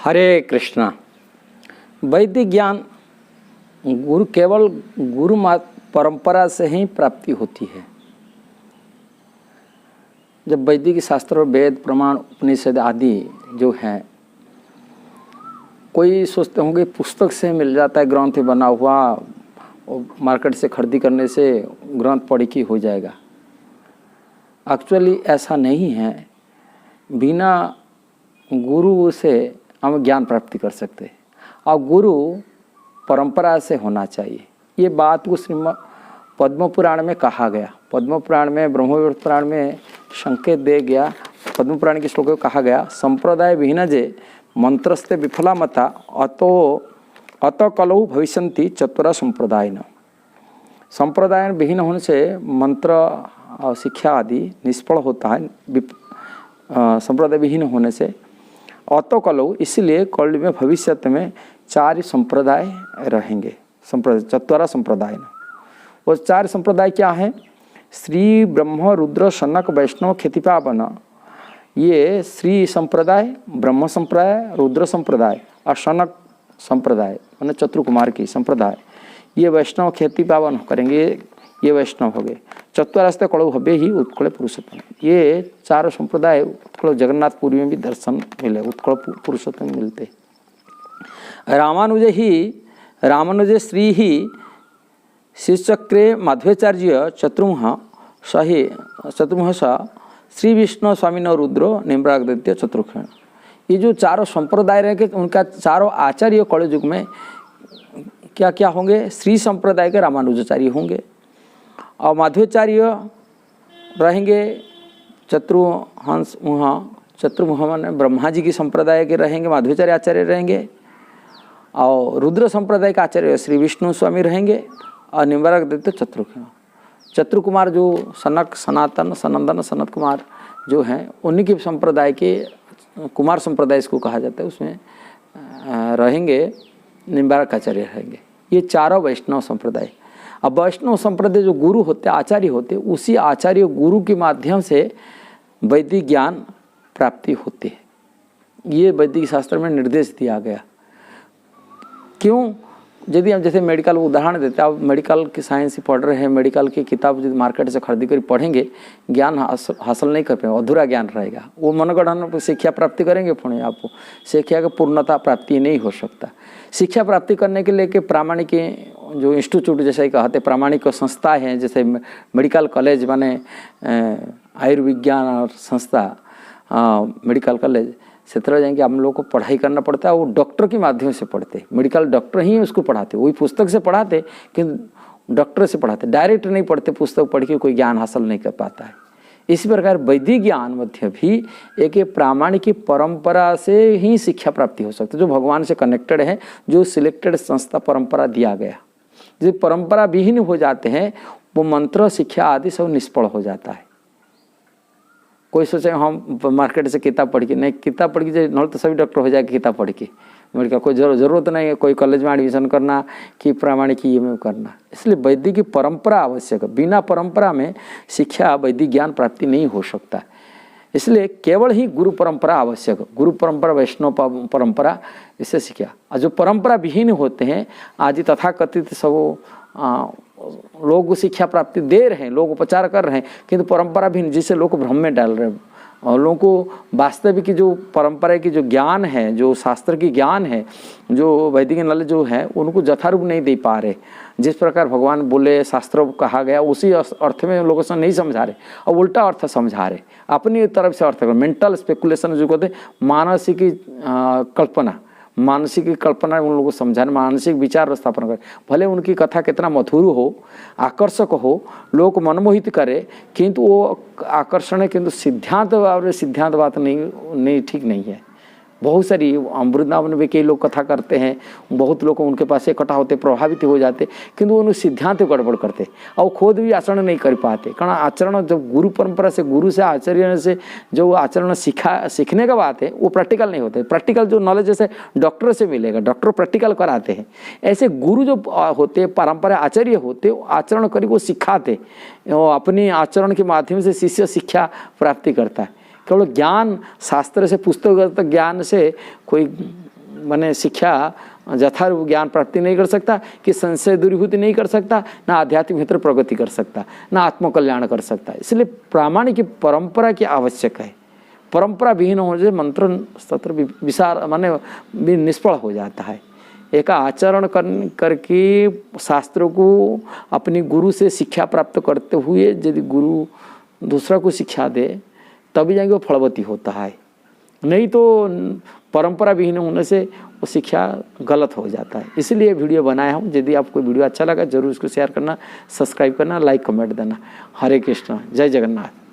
हरे कृष्णा। वैदिक ज्ञान गुरु केवल गुरु परंपरा से ही प्राप्ति होती है। जब वैदिक शास्त्र वेद प्रमाण उपनिषद आदि जो हैं, कोई सोचते होंगे पुस्तक से मिल जाता है, ग्रंथ बना हुआ और मार्केट से खरीदी करने से ग्रंथ पढ़ के हो जाएगा। एक्चुअली ऐसा नहीं है। बिना गुरु से हम ज्ञान प्राप्ति कर सकते हैं और गुरु परंपरा से होना चाहिए। ये बात को श्रीमद् पद्म पुराण में कहा गया। पद्म पुराण में, ब्रह्मवैवर्त पुराण में संकेत दे गया। पद्म पुराण के श्लोक में कहा गया, संप्रदाय विहीन जे मंत्रस्ते विफला मता अत कलौ भविष्यन्ति चतुरा संप्रदाय न। संप्रदाय विहीन होने से मंत्र और शिक्षा आदि निष्फल होता है। संप्रदाय विहीन होने से अतो कलौ, इसलिए कल में भविष्य में 4 संप्रदाय रहेंगे। चतुरा संप्रदाय न। वो 4 संप्रदाय क्या है? श्री ब्रह्म रुद्र सनक वैष्णव खेतिपावन। ये श्री संप्रदाय, ब्रह्म संप्रदाय, रुद्र संप्रदाय और सनक संप्रदाय मैंने चतुर्कुमार की संप्रदाय, ये वैष्णव खेती पावन करेंगे। ये वैष्णव हो गए। चतुरास्ते कड़ो हबे ही उत्कल पुरुषोत्तम। ये 4 संप्रदाय उत्कल जगन्नाथपुरी में भी दर्शन मिले, उत्कल पुरुषोत्तम मिलते। रामानुज श्री ही शिवचक्रे माध्वाचार्य चतुर्मुह श्री विष्णु स्वामी न रुद्रो निम्रागद्य चतुर्क्षण। ये जो 4 संप्रदाय रहेंगे, उनका 4 आचार्य कलयुग में क्या क्या होंगे? श्री संप्रदाय के रामानुजाचार्य होंगे और माध्वाचार्य रहेंगे। चतुर्मुह माने ब्रह्मा जी की संप्रदाय के रहेंगे, माध्वाचार्य आचार्य रहेंगे। और रुद्र संप्रदाय के आचार्य श्री विष्णु स्वामी रहेंगे और निम्बारक चतुर्कुमार जो सनक, सनातन, सनंदन, सनत कुमार जो हैं, उन्हीं के संप्रदाय के कुमार संप्रदाय इसको कहा जाता है, उसमें रहेंगे। निम्बारक आचार्य रहेंगे। ये 4 वैष्णव संप्रदाय। अब वैष्णव संप्रदाय जो गुरु होते, आचार्य होते, उसी आचार्य गुरु के माध्यम से वैदिक ज्ञान प्राप्ति होती है। ये वैदिक शास्त्र में निर्देश दिया गया। क्यों? यदि हम जैसे मेडिकल उदाहरण देते हैं, आप मेडिकल की साइंस पढ़ रहे हैं, मेडिकल की किताब यदि मार्केट से खरीदी कर पढ़ेंगे, ज्ञान हासिल नहीं कर पाएंगे, अधूरा ज्ञान रहेगा। वो मनोगढ़ शिक्षा प्राप्ति करेंगे, पुण्य आपको शिक्षा की पूर्णता प्राप्ति नहीं हो सकता। शिक्षा प्राप्ति करने के लिए प्रामाणिक जो इंस्टीट्यूट जैसे कहते प्रामाणिक संस्था है, जैसे मेडिकल कॉलेज माने आयुर्विज्ञान और संस्था, मेडिकल कॉलेज से तरह जाएंगे। हम लोग को पढ़ाई करना पड़ता है। वो डॉक्टर के माध्यम से पढ़ते, मेडिकल डॉक्टर ही उसको पढ़ाते। वही पुस्तक से पढ़ाते किंतु डॉक्टर से पढ़ाते, डायरेक्ट नहीं पढ़ते। पुस्तक पढ़ के कोई ज्ञान हासिल नहीं कर पाता है। इसी प्रकार वैदिक ज्ञान मध्य भी एक प्रामाणिक परंपरा से ही शिक्षा प्राप्ति हो सकती है, जो भगवान से कनेक्टेड है, जो सिलेक्टेड संस्था परंपरा दिया गया। जो परंपरा विहीन हो जाते हैं, वो मंत्र शिक्षा आदि सब निष्फल हो जाता है। कोई सोचे हम मार्केट से किताब पढ़ के, नहीं, किताब पढ़ के नल तो सभी डॉक्टर हो जाएगा किताब पढ़ के। मेडिकल कोई जरूरत नहीं है कोई कॉलेज में एडमिशन करना कि प्रामाणिक ये में करना। इसलिए वैदिक परंपरा आवश्यक है। बिना परंपरा में शिक्षा वैदिक ज्ञान प्राप्ति नहीं हो सकता। इसलिए केवल ही गुरु परंपरा आवश्यक है। गुरु परंपरा, वैष्णव परंपरा, इससे शिक्षा। और जो परंपरा विहीन होते हैं, आज तथाकथित सब लोग शिक्षा प्राप्ति दे रहे हैं, लोग उपचार कर रहे हैं, किंतु परंपरा भी जिससे लोग भ्रम में डाल रहे हैं। और लोगों को वास्तविक जो परंपरा की जो ज्ञान है, जो शास्त्र की ज्ञान है, जो वैदिक नॉलेज जो है, उनको यथारूप नहीं दे पा रहे। जिस प्रकार भगवान बोले, शास्त्र कहा गया, उसी अर्थ में लोगों से नहीं समझा रहे और उल्टा अर्थ समझा रहे, अपनी तरफ से अर्थ। मेंटल स्पेकुलेशन जो कहते, मानसिक कल्पना, मानसिक कल्पना उन लोगों को समझाने, मानसिक विचार स्थापना करे। भले उनकी कथा कितना मधुर हो, आकर्षक हो, लोग को मनमोहित करे, किंतु वो आकर्षण है, किंतु सिद्धांत और सिद्धांत बात नहीं ठीक नहीं है। बहुत सारी वृंदावन में कई लोग कथा करते हैं, बहुत लोग उनके पास इकट्ठा होते, प्रभावित हो जाते, किंतु उन सिद्धांत गड़बड़ करते और खुद भी आचरण नहीं कर पाते। कारण आचरण जब गुरु परंपरा से, गुरु से, आचार्य से जो आचरण सीखने का बात है, वो प्रैक्टिकल नहीं होते। प्रैक्टिकल जो नॉलेज जैसे डॉक्टर से मिलेगा, डॉक्टर प्रैक्टिकल कराते हैं, ऐसे गुरु जो होते, परंपरा आचार्य होते, आचरण कर वो सिखाते, वो अपनी आचरण के माध्यम से शिष्य शिक्षा प्राप्ति करता है। केवल ज्ञान शास्त्र से, पुस्तकगत ज्ञान से कोई माने शिक्षा यथारूप ज्ञान प्राप्ति नहीं कर सकता, कि संशय दूरीभूति नहीं कर सकता, ना आध्यात्मिक मित्र प्रगति कर सकता, ना आत्मकल्याण कर सकता। इसलिए प्रामाणिक परंपरा की आवश्यक है। परंपरा विहीन होने से मंत्र सत्र विसार माने भी निष्फल हो जाता है। एक आचरण करके शास्त्रों को अपनी गुरु से शिक्षा प्राप्त करते हुए यदि गुरु दूसरा को शिक्षा दे तभी जाएंगे वो फलवती होता है, नहीं तो परंपरा विहीन होने से वो शिक्षा गलत हो जाता है। इसलिए वीडियो बनाया हूँ। यदि आपको वीडियो अच्छा लगा जरूर इसको शेयर करना, सब्सक्राइब करना, लाइक कमेंट देना। हरे कृष्ण, जय जगन्नाथ।